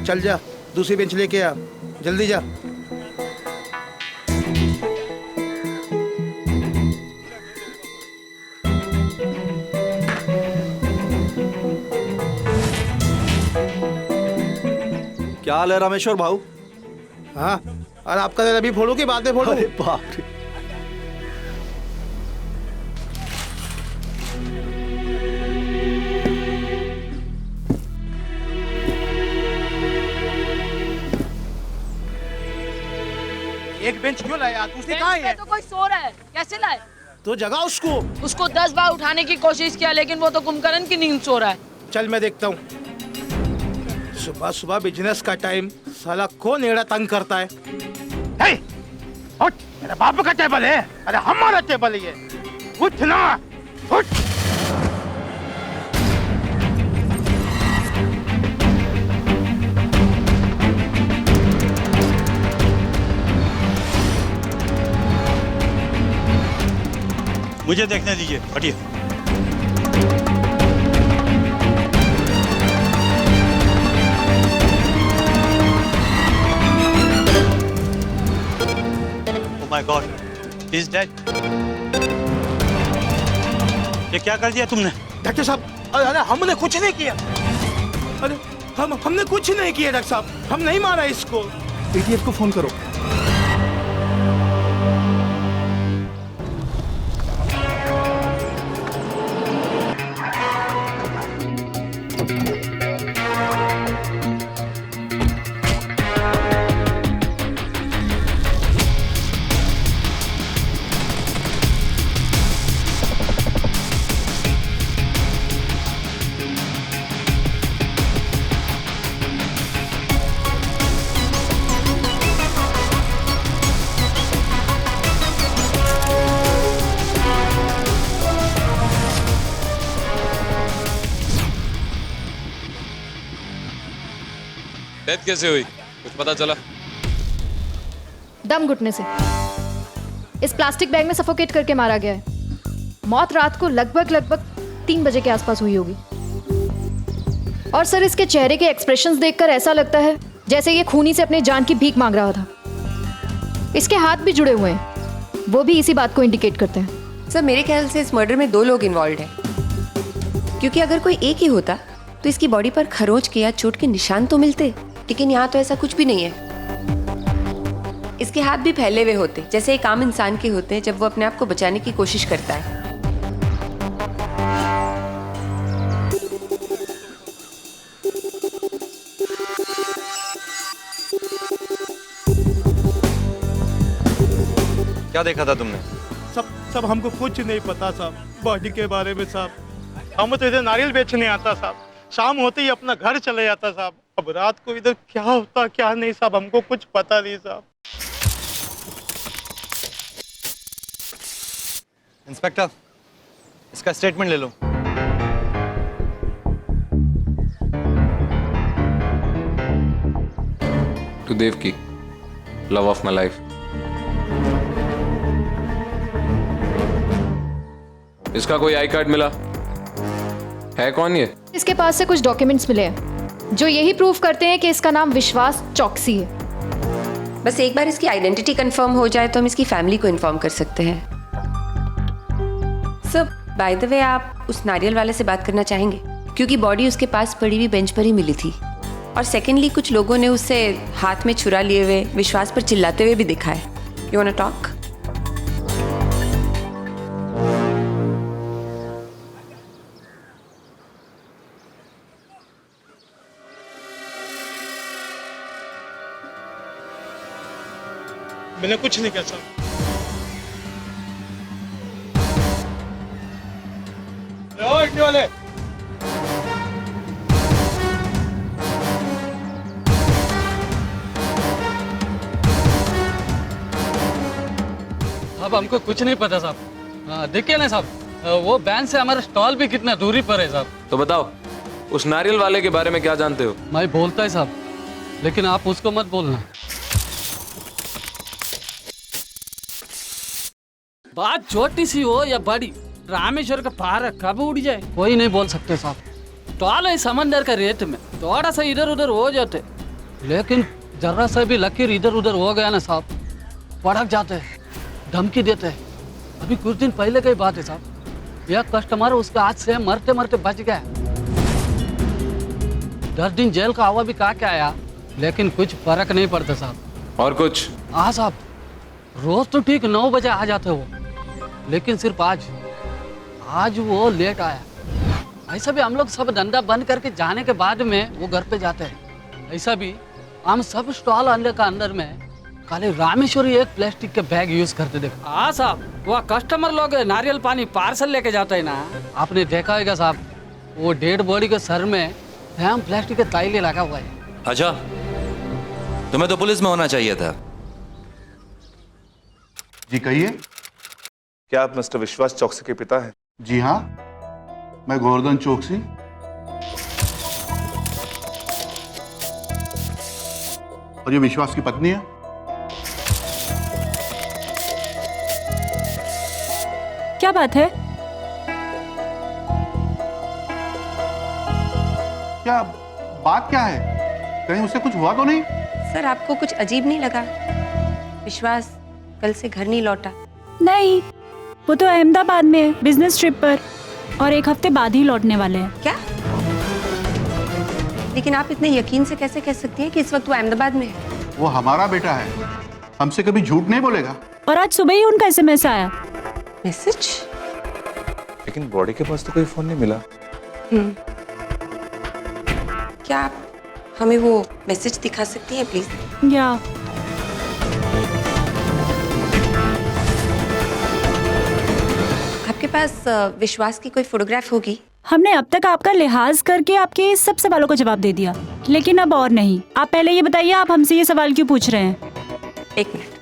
चल जा, दूसरी बेंच लेके आ, जल्दी जा। क्या हाल है रामेश्वर भाऊ? हाँ, और आपका दिल अभी फोड़ू कि बाद में फोड़ू? अरे बाप रे। एक बेंच क्यों लाया? दूसरी कहाँ है? तो कोई सो रहा है, कैसे लाए? तो जगा उसको। उसको 10 बार उठाने की कोशिश किया, लेकिन वो तो कुंभकर्ण की नींद सो रहा है। चल मैं देखता हूँ। सुबह सुबह बिजनेस का टाइम, साला कौन एड़ा तंग करता है? हे! उठ! मेरे बाप का टेबल है। अरे हमारा टेबल है ये। उठ ना! उठ! मुझे देखने दीजिए, हटिए। Oh my God, he's dead. ये क्या कर दिया तुमने? डॉक्टर साहब, अरे हमने कुछ नहीं किया। अरे हमने कुछ नहीं किया डॉक्टर साहब, हम नहीं मारा इसको। पीटीएफ को फोन करो। डेथ कैसे हुई, कुछ पता चला? दम घुटने से। इस प्लास्टिक बैग में सफोकेट करके मारा गया है। मौत रात को लगभग 3 बजे के आसपास हुई होगी। और सर, इसके चेहरे के एक्सप्रेशंस देखकर ऐसा लगता है जैसे ये खूनी से अपनी जान की भीख मांग रहा था। इसके हाथ भी जुड़े हुए हैं, वो भी इसी बात को इंडिकेट करते हैं। सर, मेरे ख्याल से इस मर्डर में 2 लोग इन्वॉल्व हैं, क्योंकि अगर कोई एक ही होता तो इसकी बॉडी पर खरोंच के या चोट के निशान तो मिलते, लेकिन यहाँ तो ऐसा कुछ भी नहीं है। इसके हाथ भी फैले हुए होते, जैसे एक आम इंसान के होते हैं जब वो अपने आप को बचाने की कोशिश करता है। क्या देखा था तुमने? सब हमको कुछ नहीं पता साहब, बॉडी के बारे में साहब। हम तो इधर नारियल बेचने आता साहब, शाम होते ही अपना घर चले जाता साहब। अब रात को इधर क्या होता क्या नहीं साहब, हमको कुछ पता नहीं साहब। इंस्पेक्टर, इसका स्टेटमेंट ले लो। To Devaki, love of my life. इसका कोई आई कार्ड मिला है? कौन ये? इसके पास से कुछ डॉक्यूमेंट्स मिले हैं जो यही प्रूव करते हैं कि इसका नाम विश्वास चौकसी है। बस एक बार इसकी आइडेंटिटी कंफर्म हो जाए तो हम इसकी फैमिली को इन्फॉर्म कर सकते हैं। सर, बाय द वे, आप उस नारियल वाले से बात करना चाहेंगे? क्योंकि बॉडी उसके पास पड़ी हुई बेंच पर ही मिली थी। और सेकेंडली, कुछ लोगों ने उसे हाथ में छुरा लिए हुए विश्वास पर चिल्लाते हुए भी देखा है। You want to talk? मैंने कुछ नहीं किया साहब। इंडिया वाले, साहब हमको कुछ नहीं पता साहब। देखिए ना साहब, वो वैन से हमारा स्टॉल भी कितना दूरी पर है साहब। तो बताओ, उस नारियल वाले के बारे में क्या जानते हो? मैं बोलता है साहब, लेकिन आप उसको मत बोलना। बात छोटी सी हो या बड़ी, रामेश्वर का पहाड़ कब उड़ जाए कोई नहीं बोल सकते साहब। टॉल है समंदर का रेत में, थोड़ा सा इधर उधर हो जाते, लेकिन जरा सा भी लकीर इधर उधर हो गया ना साहब, भड़क जाते हैं, धमकी देते हैं। अभी कुछ दिन पहले की बात है साहब, एक कस्टमर उसके हाथ से मरते मरते बच गया। 10 दिन जेल का हवा भी खा के आया, लेकिन कुछ फर्क नहीं पड़ता साहब। और कुछ? हाँ साहब, रोज तो ठीक 9 बजे आ जाते वो, लेकिन सिर्फ आज वो लेट आया। ऐसा भी हम लोग सब धंधा बंद करके जाने के बाद में वो घर पे जाते हैं। ऐसा भी हम सब स्टॉल अंदर में खाली रामेश्वरी एक प्लास्टिक के बैग यूज करते देखा। हाँ साहब, वो कस्टमर लोग नारियल पानी पार्सल लेके जाते हैं ना, आपने देखा होगा साहब, वो डेड बॉडी के सर में प्लास्टिक के ताइले लगा हुआ है। अच्छा, तुम्हें तो पुलिस में होना चाहिए था। जी कहिए। क्या आप मिस्टर विश्वास चौकसी के पिता हैं? जी हाँ, मैं गोवर्धन चौकसी। और ये विश्वास की पत्नी है। क्या बात है? क्या बात क्या है? कहीं उससे कुछ हुआ तो नहीं? सर, आपको कुछ अजीब नहीं लगा? विश्वास कल से घर नहीं लौटा। नहीं, वो तो अहमदाबाद में है बिजनेस ट्रिप पर, और 1 हफ्ते बाद ही लौटने वाले हैं। क्या? लेकिन आप इतने यकीन से कैसे कह सकती हैं कि इस वक्त वो अहमदाबाद में है? वो हमारा बेटा है, हमसे कभी झूठ नहीं बोलेगा। और आज सुबह ही उनका SMS आया। मैसेज? लेकिन बॉडी के पास तो कोई फोन नहीं मिला। क्या आप हमें वो मैसेज दिखा सकती हैं प्लीज? या आपके पास विश्वास की कोई फोटोग्राफ होगी? हमने अब तक आपका लिहाज करके आपके सब सवालों का जवाब दे दिया, लेकिन अब और नहीं। आप पहले ये बताइए, आप हमसे ये सवाल क्यों पूछ रहे हैं? 1 मिनट।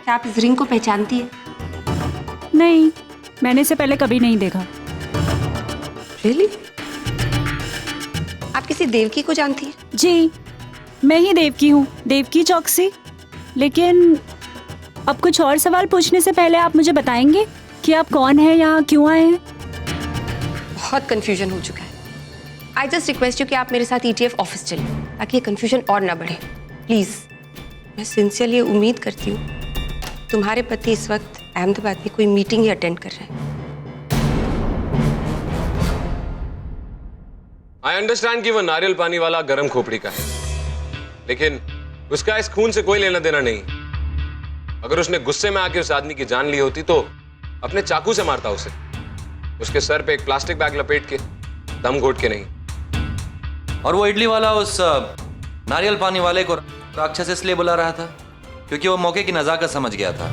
क्या आप इस रिंग को पहचानती हैं? नहीं, मैंने इसे पहले कभी नहीं देखा। Really? आप किसी देवकी को जानती हैं? जी, मैं ही देवकी हूँ, देवकी चौकसी। लेकिन अब कुछ और सवाल पूछने से पहले आप मुझे बताएंगे कि आप कौन हैं, यहाँ क्यों आए हैं? बहुत कंफ्यूजन हो चुका है। आई जस्ट रिक्वेस्ट यू कि आप मेरे साथ ETF ऑफिस चलें, ताकि ये कंफ्यूजन और ना बढ़े। प्लीज, मैं सिंसियरली उम्मीद करती हूँ तुम्हारे पति इस वक्त अहमदाबाद में कोई मीटिंग ही अटेंड कर रहे हैं। आई अंडरस्टैंड कि वो नारियल पानी वाला गर्म खोपड़ी का है, लेकिन उसका इस खून से कोई लेना देना नहीं। अगर उसने गुस्से में आके उस आदमी की जान ली होती तो अपने चाकू से मारता उसे, उसके सर पे एक प्लास्टिक बैग लपेट के, दम घोट के नहीं। और वो इडली वाला उस नारियल पानी वाले को राक्षस इसलिए बुला रहा था क्योंकि वो मौके की नजाकत समझ गया था,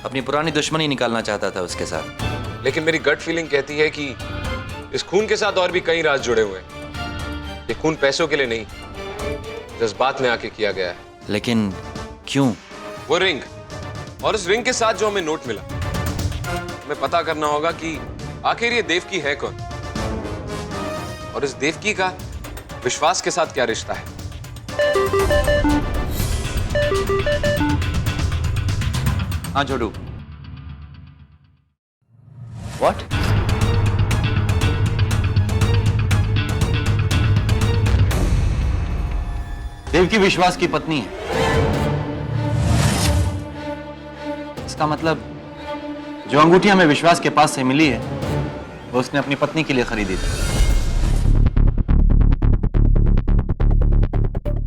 अपनी पुरानी दुश्मनी निकालना चाहता था उसके साथ। लेकिन मेरी गट फीलिंग कहती है कि इस खून के साथ और भी कई राज जुड़े हुए हैं। ये खून पैसों के लिए नहीं, जज्बात में आके किया गया है। लेकिन क्यों? वो रिंग, और उस रिंग के साथ जो हमें नोट मिला, हमें पता करना होगा कि आखिर ये देवकी है कौन, और इस देवकी का विश्वास के साथ क्या रिश्ता है। हाँ छोटू। What? देवकी विश्वास की पत्नी है। इसका मतलब जो अंगूठी हमें विश्वास के पास से मिली है वो उसने अपनी पत्नी के लिए खरीदी थी।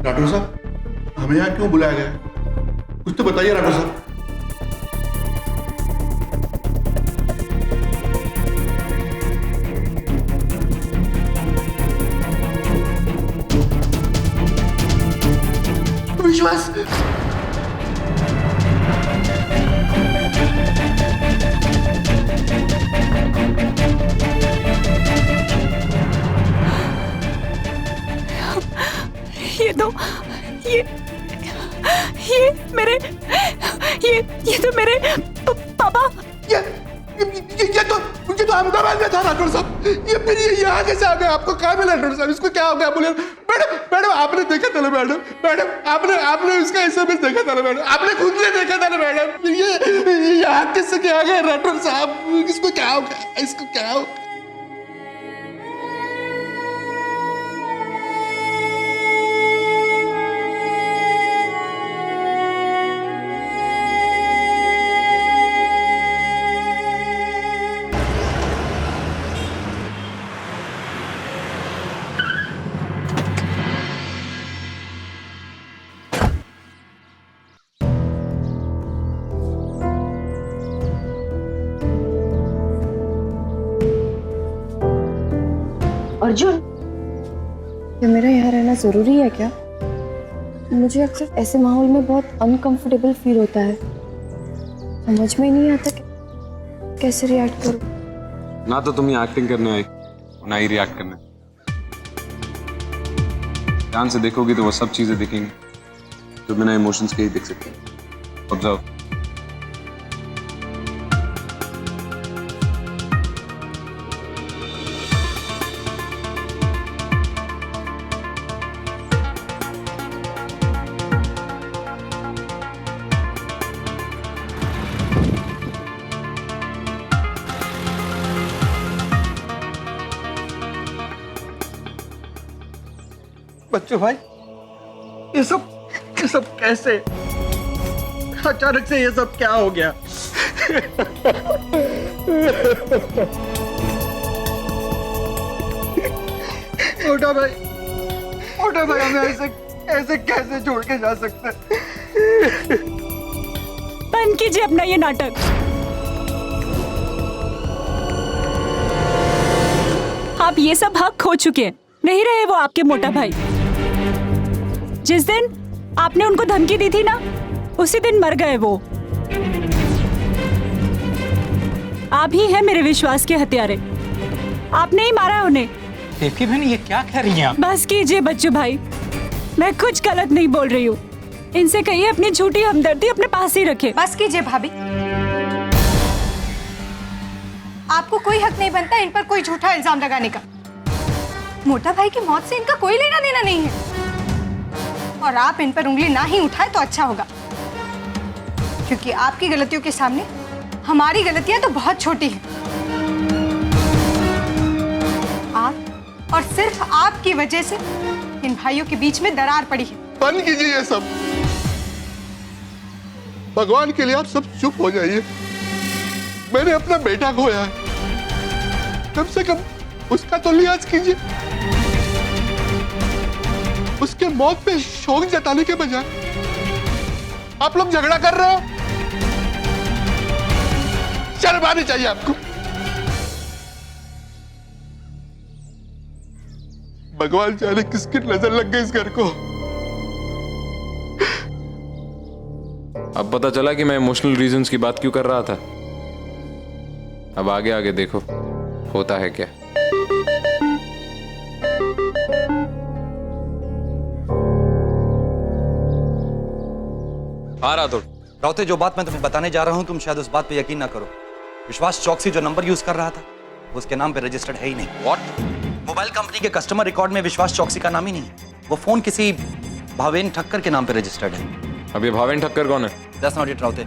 राठौर साहब, हमें यहाँ क्यों बुलाया गया? कुछ तो बताइए राठौर साहब। विश्वास, ये तो मेरे पापा। ये तो अहमदाबाद में था राठौर साहब। ये फिर ये यहाँ कैसे आ गया? आपको कहाँ मिला राठौर साहब? इसको क्या हो गया? बोले मैडम आपने देखा था ना मैडम आपने उसका एसएमएस देखा था ना मैडम? आपने खुद से देखा था ना मैडम? ये यहाँ कैसे क्या आ गया राठौर साहब? इसको क्या हो गया? इसको क्या हो गया? अर्जुन, क्या मेरा यहाँ रहना जरूरी है क्या? मुझे अक्सर ऐसे माहौल में बहुत अनकंफर्टेबल फील होता है। समझ में ही नहीं आता कि कैसे रिएक्ट करूं। ना तो तुम ये एक्टिंग करने आई, ना ही रिएक्ट करने। ध्यान से देखोगी तो वो सब चीजें दिखेंगी जो बिना इमोशंस के ही दिख सकती है। ऑब्जर्व। बच्चों भाई, ये सब कैसे? अचानक से ये सब क्या हो गया? छोटा भाई हमें ऐसे कैसे छोड़ के जा सकते हैं? बंद कीजिए अपना ये नाटक। आप ये सब हक खो चुके हैं। नहीं रहे वो आपके मोटा भाई। जिस दिन आपने उनको धमकी दी थी ना, उसी दिन मर गए वो। आप ही हैं मेरे विश्वास के हत्यारे। आपने ही मारा उन्हें। देखिए बहन, ये क्या कह रही हैं आप? बस कीजिए बच्चू भाई, मैं कुछ गलत नहीं बोल रही हूँ। इनसे कहिए अपनी झूठी हमदर्दी अपने पास ही रखे। बस कीजिए भाभी, आपको कोई हक नहीं बनता इन पर कोई झूठा इल्जाम लगाने का। मोटा भाई की मौत से इनका कोई लेना देना नहीं है, और आप इन पर उंगली ना ही उठाए तो अच्छा होगा, क्योंकि आपकी गलतियों के सामने हमारी गलतियां तो बहुत छोटी हैं। आप और सिर्फ आपकी वजह से इन भाइयों के बीच में दरार पड़ी है। बंद कीजिए ये सब। भगवान के लिए आप सब चुप हो जाइए। मैंने अपना बेटा खोया है, कम से कम उसका तो लिहाज कीजिए। उसके मौत पे शोक जताने के बजाय आप लोग झगड़ा कर रहे हो। शर्म आनी चाहिए आपको। भगवान जाने किसकी नजर लग गई इस घर को। अब पता चला कि मैं इमोशनल रीजंस की बात क्यों कर रहा था। अब आगे आगे देखो होता है क्या। राउते, जो बात मैं तुम्हें बताने जा रहा हूं तुम शायद उस बात पे यकीन ना करो। विश्वास चौकसी जो नंबर यूज कर रहा था वो उसके नाम पे रजिस्टर्ड है ही नहीं। व्हाट? मोबाइल कंपनी के कस्टमर रिकॉर्ड में विश्वास चौकसी का नाम ही नहीं है। वो फोन किसी भावेन ठक्कर के नाम पे रजिस्टर्ड है। अब ये भावेन ठक्कर कौन है? That's not it Raute.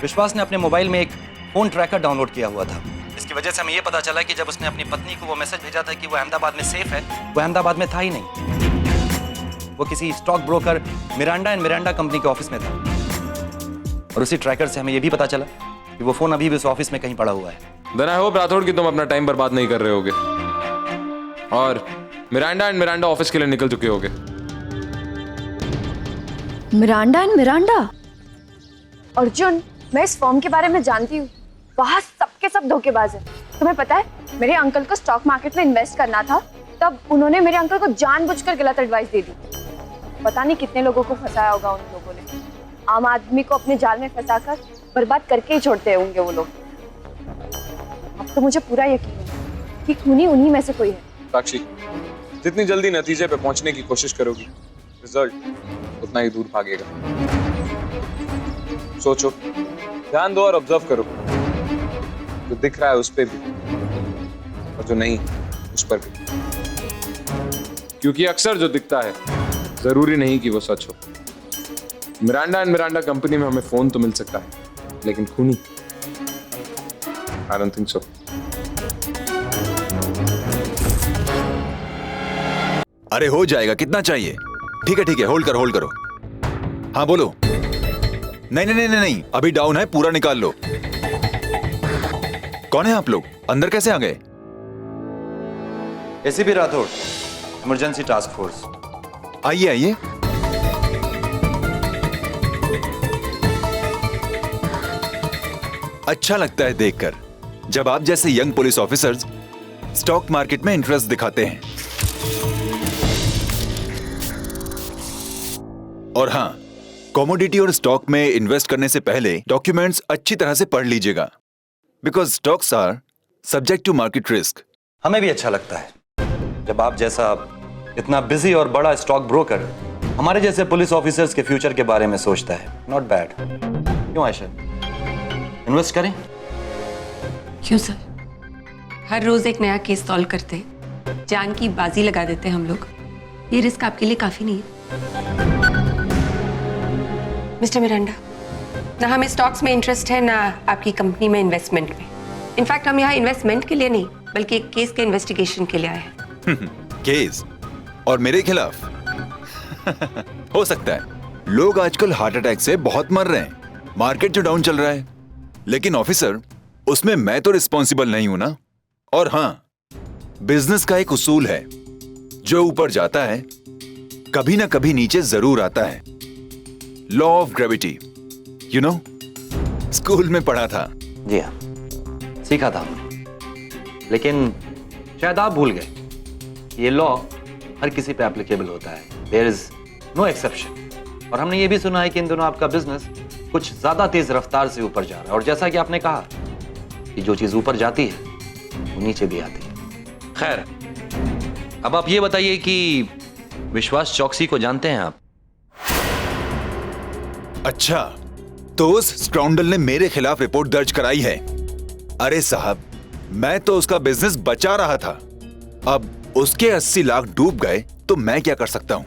Vishwas ने अपने मोबाइल में एक फोन ट्रैकर डाउनलोड किया हुआ था। इसकी वजह से हमें ये पता चला कि जब उसने अपनी पत्नी को वो मैसेज भेजा था कि वो अहमदाबाद में सेफ है, वो अहमदाबाद में था ही नहीं। वो किसी stock broker Miranda and Miranda company के ऑफिस में था। और उसी ट्रैकर से हमें ये भी पता चला कि वो फोन अभी भी उस ऑफिस में कहीं पड़ा हुआ है। देन आई होप राठौड़ कि तुम अपना टाइम बर्बाद नहीं कर रहे होगे और मिरांडा एंड मिरांडा ऑफिस के लिए निकल चुके होगे। Miranda and Miranda? अर्जुन, मैं इस फॉर्म के बारे में जानती हूँ। वहाँ सबके सब धोखेबाज है। तुम्हें पता है, मेरे अंकल को स्टॉक मार्केट में इन्वेस्ट करना था, तब उन्होंने मेरे अंकल को जानबूझकर गलत एडवाइस दे दी। पता नहीं कितने लोगों को फंसाया होगा उन लोगों ने। आम आदमी को अपने जाल में फंसाकर बर्बाद करके ही छोड़ते होंगे वो लोग। अब तो मुझे पूरा यकीन है कि खूनी उन्हीं में से कोई है। साक्षी, जितनी जल्दी नतीजे पे पहुंचने की कोशिश करोगी, रिजल्ट उतना ही दूर भागेगा। सोचो, ध्यान दो और ऑब्जर्व करो। जो दिख रहा है उस पे भी और जो नहीं उस पर भी, क्योंकि अक्सर जो दिखता है जरूरी नहीं कि वो सच हो। मिरांडा एंड मिरांडा कंपनी में हमें फोन तो मिल सकता है, लेकिन खूनी आई डोंट थिंक सो। अरे हो जाएगा, कितना चाहिए? ठीक है होल्ड करो। हाँ बोलो। नहीं, अभी डाउन है, पूरा निकाल लो। कौन है आप लोग? अंदर कैसे आ गए? ACP Rathore, emergency task force. आइए। अच्छा लगता है देखकर जब आप जैसे young police officers stock market में इंटरेस्ट दिखाते हैं। और हाँ, कमोडिटी और स्टॉक में इन्वेस्ट करने से पहले डॉक्यूमेंट्स अच्छी तरह से पढ़ लीजिएगा, because stocks are subject to market risk. हमें भी अच्छा लगता है जब आप जैसा इतना बिजी और बड़ा स्टॉक ब्रोकर हमारे जैसे पुलिस ऑफिसर्स के फ्यूचर के बारे में सोचता है। Not bad. क्यों आयशा, इन्वेस्ट करें? क्यों सर, हर रोज एक नया केस सॉल्व करते, जान की बाजी लगा देते हम लोग। ये रिस्क आपके लिए काफी नहीं है। मिस्टर मिरांडा, ना हमें स्टॉक्स में इंटरेस्ट है, ना आपकी कंपनी में इन्वेस्टमेंट में। इनफैक्ट हम यहाँ इन्वेस्टमेंट के लिए नहीं, बल्कि एक केस के इन्वेस्टिगेशन के लिए आए हैं। केस? और मेरे खिलाफ? हो सकता है। लोग आजकल हार्ट अटैक से बहुत मर रहे हैं, मार्केट जो डाउन चल रहा है, लेकिन ऑफिसर उसमें मैं तो रिस्पॉन्सिबल नहीं हूं ना। और हाँ, बिजनेस का एक उसूल है, जो ऊपर जाता है कभी ना कभी नीचे जरूर आता है। Law of gravity, you know, school में पढ़ा था। जी हाँ, सीखा था हमने, लेकिन शायद आप भूल गए ये लॉ हर किसी पे एप्लीकेबल होता है। There is no exception. और हमने ये भी सुना है कि इन दोनों आपका बिजनेस कुछ ज्यादा तेज रफ्तार से ऊपर जा रहा है, और जैसा कि आपने कहा कि जो चीज ऊपर जाती है वो नीचे भी आती है। खैर, अब आप ये बताइए कि विश्वास चौकसी को जानते हैं आप? अच्छा, तो उस स्काउंडल ने मेरे खिलाफ रिपोर्ट दर्ज कराई है। अरे साहब, मैं तो उसका बिजनेस बचा रहा था। अब उसके 80 लाख डूब गए तो मैं क्या कर सकता हूं?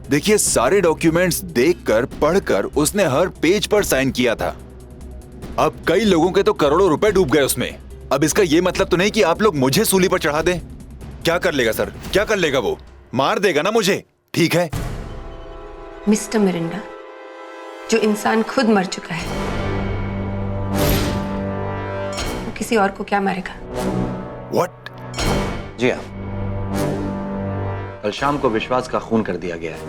देखिए, सारे डॉक्यूमेंट्स देखकर पढ़कर उसने हर पेज पर साइन किया था। अब कई लोगों के तो करोड़ों रुपए डूब गए उसमें। अब इसका यह मतलब तो नहीं कि आप लोग मुझे सूली पर चढ़ा दें। क्या कर लेगा सर, क्या कर लेगा? वो मार देगा ना मुझे, ठीक है? मिस्टर मिरांडा, जो इंसान खुद मर चुका है वो किसी और को क्या मारेगा? What? जी हाँ, कल शाम को विश्वास का खून कर दिया गया है,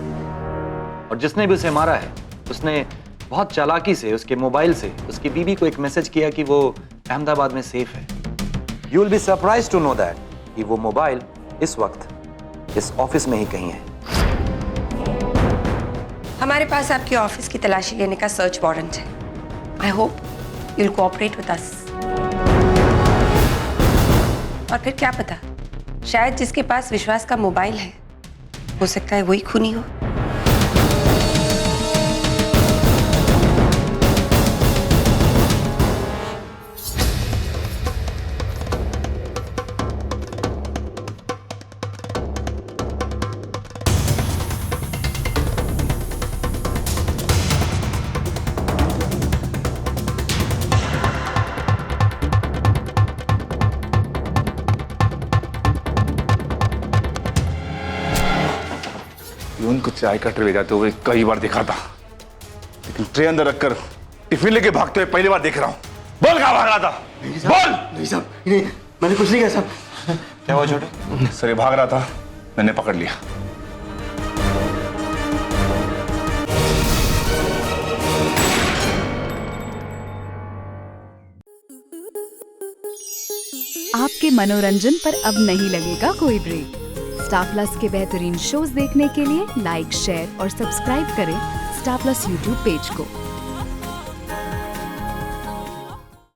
और जिसने भी उसे मारा है उसने बहुत चालाकी से उसके मोबाइल से उसकी बीवी को एक मैसेज किया कि वो अहमदाबाद में सेफ है। You will be surprised to know that कि वो मोबाइल इस वक्त इस ऑफिस में ही कहीं है। हमारे पास आपके ऑफिस की तलाशी लेने का सर्च वारंट है। I hope you will cooperate with us. और फिर क्या पता, शायद जिसके पास विश्वास का मोबाइल है हो सकता है वही खूनी हो। उनको चाय का ट्रे ले जाते हुए कई बार देखा था, लेकिन ट्रे अंदर रखकर टिफिन लेके भागते हुए पहली बार देख रहा हूँ। बोल कहाँ भाग रहा था? बोल। नहीं साहब, नहीं, मैंने कुछ नहीं किया साहब। क्या हुआ छोटे? सर ये भाग रहा था, मैंने पकड़ लिया। आपके मनोरंजन पर अब नहीं लगेगा कोई ब्रेक। स्टार प्लस के बेहतरीन शोज देखने के लिए लाइक, शेयर और सब्सक्राइब करें स्टार प्लस यूट्यूब पेज को।